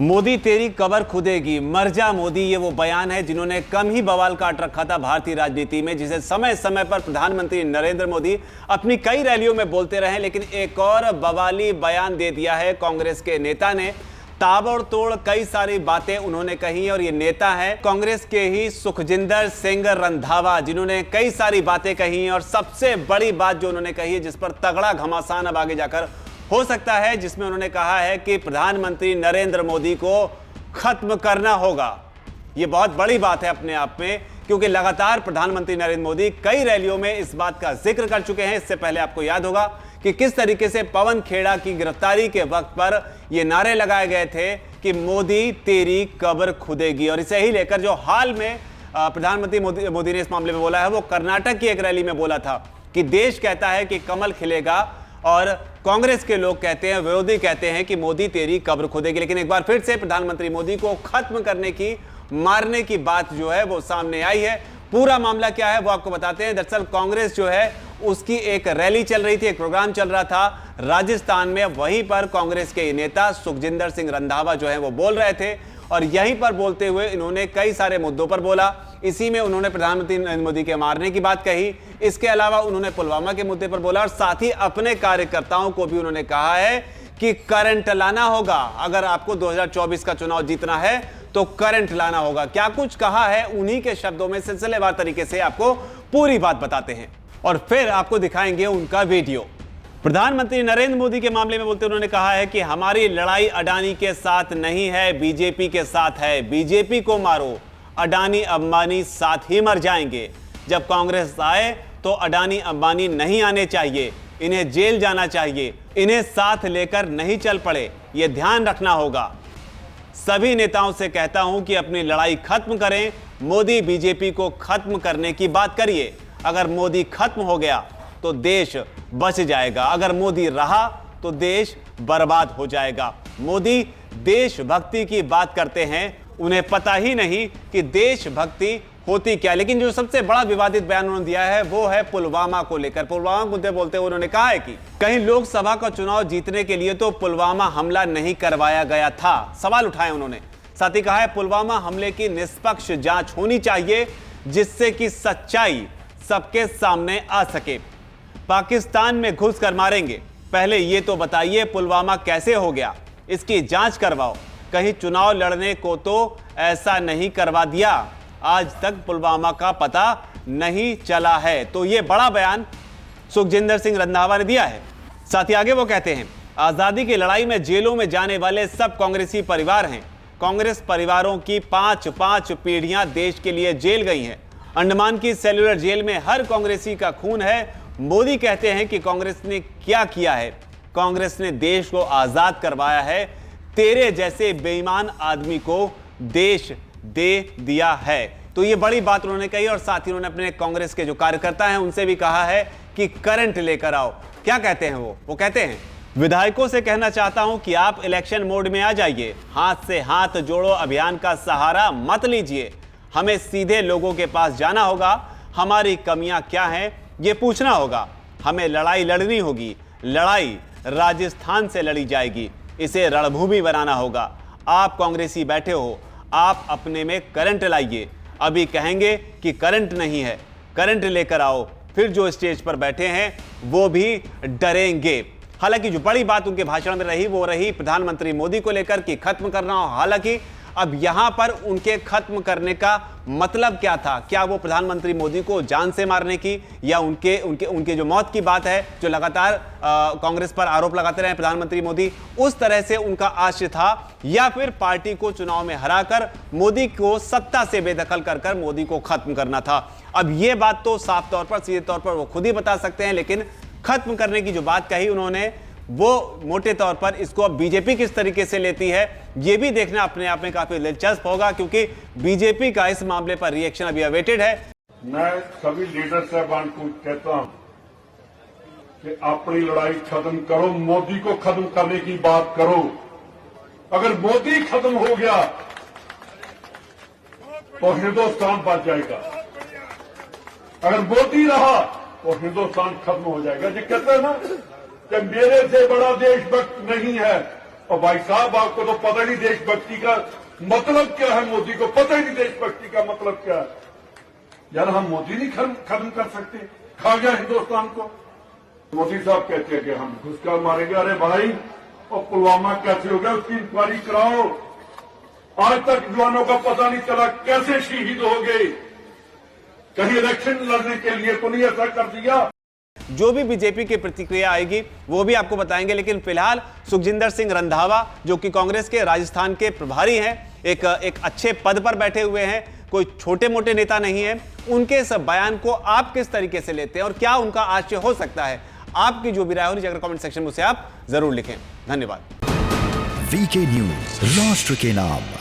मोदी तेरी कबर खुदेगी, मर जा मोदी, ये वो बयान है जिन्होंने कम ही बवाल काट रखा था भारतीय राजनीति में, जिसे समय समय पर प्रधानमंत्री नरेंद्र मोदी अपनी कई रैलियों में बोलते रहे। लेकिन एक और बवाली बयान दे दिया है कांग्रेस के नेता ने। ताबड़तोड़ कई सारी बातें उन्होंने कही और ये नेता है कांग्रेस के ही सुखजिंदर सिंह रंधावा, जिन्होंने कई सारी बातें कही और सबसे बड़ी बात जो उन्होंने कही है, जिस पर तगड़ा घमासान अब आगे जाकर हो सकता है, जिसमें उन्होंने कहा है कि प्रधानमंत्री नरेंद्र मोदी को खत्म करना होगा। यह बहुत बड़ी बात है अपने आप में, क्योंकि लगातार प्रधानमंत्री नरेंद्र मोदी कई रैलियों में इस बात का जिक्र कर चुके हैं। इससे पहले आपको याद होगा कि किस तरीके से पवन खेड़ा की गिरफ्तारी के वक्त पर यह नारे लगाए गए थे कि मोदी तेरी कब्र खुदेगी। और इसे ही लेकर जो हाल में प्रधानमंत्री मोदी ने इस मामले में बोला है, वो कर्नाटक की एक रैली में बोला था कि देश कहता है कि कमल खिलेगा और कांग्रेस के लोग कहते हैं, विरोधी कहते हैं कि मोदी तेरी कब्र खुदेगी। लेकिन एक बार फिर से प्रधानमंत्री मोदी को खत्म करने की, मारने की बात जो है वो सामने आई है। पूरा मामला क्या है वो आपको बताते हैं। दरअसल कांग्रेस जो है उसकी एक रैली चल रही थी, एक प्रोग्राम चल रहा था राजस्थान में। वहीं पर कांग्रेस के नेता सुखजिंदर सिंह रंधावा जो है वो बोल रहे थे और यहीं पर बोलते हुए इन्होंने कई सारे मुद्दों पर बोला। इसी में उन्होंने प्रधानमंत्री नरेंद्र मोदी के मारने की बात कही, इसके अलावा उन्होंने पुलवामा के मुद्दे पर बोला और साथ ही अपने कार्यकर्ताओं को भी उन्होंने कहा है कि करंट लाना होगा। अगर आपको 2024 का चुनाव जीतना है तो करंट लाना होगा। क्या कुछ कहा है, उन्हीं के शब्दों में सिलसिलेवार तरीके से आपको पूरी बात बताते हैं और फिर आपको दिखाएंगे उनका वीडियो। प्रधानमंत्री नरेंद्र मोदी के मामले में बोलते उन्होंने कहा है कि हमारी लड़ाई अडानी के साथ नहीं है, बीजेपी के साथ है। बीजेपी को मारो, अडानी अंबानी साथ ही मर जाएंगे। जब कांग्रेस आए तो अडानी अंबानी नहीं आने चाहिए, इन्हें जेल जाना चाहिए, इन्हें साथ लेकर नहीं चल पड़े, यह ध्यान रखना होगा। सभी नेताओं से कहता हूं कि अपनी लड़ाई खत्म करें, मोदी बीजेपी को खत्म करने की बात करिए। अगर मोदी खत्म हो गया तो देश बच जाएगा, अगर मोदी रहा तो देश बर्बाद हो जाएगा। मोदी देशभक्ति की बात करते हैं, उन्हें पता ही नहीं कि देशभक्ति होती क्या। लेकिन जो सबसे बड़ा विवादित बयान उन्होंने दिया है वो है पुलवामा को लेकर। पुलवामा मुद्दे बोलते हुए उन्होंने कहा है कि कहीं लोकसभा का चुनाव जीतने के लिए तो पुलवामा हमला नहीं करवाया गया था, सवाल उठाए उन्होंने। साथ ही कहा है पुलवामा हमले की निष्पक्ष जांच होनी चाहिए, जिससे कि सच्चाई सबके सामने आ सके। पाकिस्तान में घुस कर मारेंगे, पहले ये तो बताइए पुलवामा कैसे हो गया, इसकी जांच करवाओ। कहीं चुनाव लड़ने को तो ऐसा नहीं करवा दिया, आज तक पुलवामा का पता नहीं चला है। तो यह बड़ा बयान सुखजिंदर सिंह रंधावा ने दिया है। साथ ही आगे वो कहते हैं, आजादी की लड़ाई में जेलों में जाने वाले सब कांग्रेसी परिवार हैं। कांग्रेस परिवारों की 5 पीढ़ियां देश के लिए जेल गई हैं। अंडमान की सेल्युलर जेल में हर कांग्रेसी का खून है। मोदी कहते हैं कि कांग्रेस ने क्या किया है, कांग्रेस ने देश को आजाद करवाया है। तेरे जैसे बेईमान आदमी को देश दे दिया है। तो ये बड़ी बात उन्होंने कही और साथ ही उन्होंने अपने कांग्रेस के जो कार्यकर्ता हैं उनसे भी कहा है कि करंट लेकर आओ। क्या कहते हैं वो कहते हैं, विधायकों से कहना चाहता हूं कि आप इलेक्शन मोड में आ जाइए, हाथ से हाथ जोड़ो अभियान का सहारा मत लीजिए। हमें सीधे लोगों के पास जाना होगा, हमारी कमियां क्या हैं ये पूछना होगा। हमें लड़ाई लड़नी होगी, लड़ाई राजस्थान से लड़ी जाएगी, इसे रणभूमि बनाना होगा। आप कांग्रेसी बैठे हो, आप अपने में करंट लाइए। अभी कहेंगे कि करंट नहीं है, करंट लेकर आओ, फिर जो स्टेज पर बैठे हैं वो भी डरेंगे। हालांकि जो बड़ी बात उनके भाषण में रही वो रही प्रधानमंत्री मोदी को लेकर कि खत्म करना हो। हालांकि अब यहां पर उनके खत्म करने का मतलब क्या था? क्या वो प्रधानमंत्री मोदी को जान से मारने की या उनके जो मौत की बात है, जो लगातार कांग्रेस पर आरोप लगाते रहे प्रधानमंत्री मोदी, उस तरह से उनका आशय था, या फिर पार्टी को चुनाव में हराकर मोदी को सत्ता से बेदखल कर मोदी को खत्म करना था? अब ये बात तो साफ तौर पर, सीधे तौर पर वो खुद ही बता सकते हैं। लेकिन खत्म करने की जो बात कही उन्होंने, वो मोटे तौर पर इसको अब बीजेपी किस तरीके से लेती है ये भी देखना अपने आप में काफी दिलचस्प होगा, क्योंकि बीजेपी का इस मामले पर रिएक्शन अभी अवेटेड है। मैं सभी लीडर साहबान को कहता हूं कि अपनी लड़ाई खत्म करो, मोदी को खत्म करने की बात करो। अगर मोदी खत्म हो गया तो हिंदुस्तान बच जाएगा, अगर मोदी रहा तो हिंदुस्तान खत्म हो जाएगा। जी कहते हैं ना कि मेरे से बड़ा देशभक्त नहीं है और भाई साहब आपको तो पता नहीं देशभक्ति का मतलब क्या है, मोदी को पता ही नहीं देशभक्ति का मतलब क्या है। यार हम मोदी नहीं खत्म कर सकते, खा गया हिंदुस्तान को। मोदी साहब कहते हैं कि हम घुस कर मारेंगे। अरे भाई, और पुलवामा कैसे हो गया उसकी इंक्वायरी कराओ। आज तक जवानों का पता नहीं चला कैसे शहीद हो गए। कहीं इलेक्शन लड़ने के लिए तो नहीं ऐसा कर दिया। जो भी बीजेपी की प्रतिक्रिया आएगी वो भी आपको बताएंगे, लेकिन फिलहाल सुखजिंदर सिंह रंधावा जो कि कांग्रेस के राजस्थान के प्रभारी हैं, एक अच्छे पद पर बैठे हुए हैं, कोई छोटे मोटे नेता नहीं है। उनके इस बयान को आप किस तरीके से लेते हैं और क्या उनका आशय हो सकता है? आपकी जो भी राय हो नीचे कमेंट सेक्शन में उसे आप जरूर लिखें। धन्यवाद। वीके न्यूज, राष्ट्र के नाम।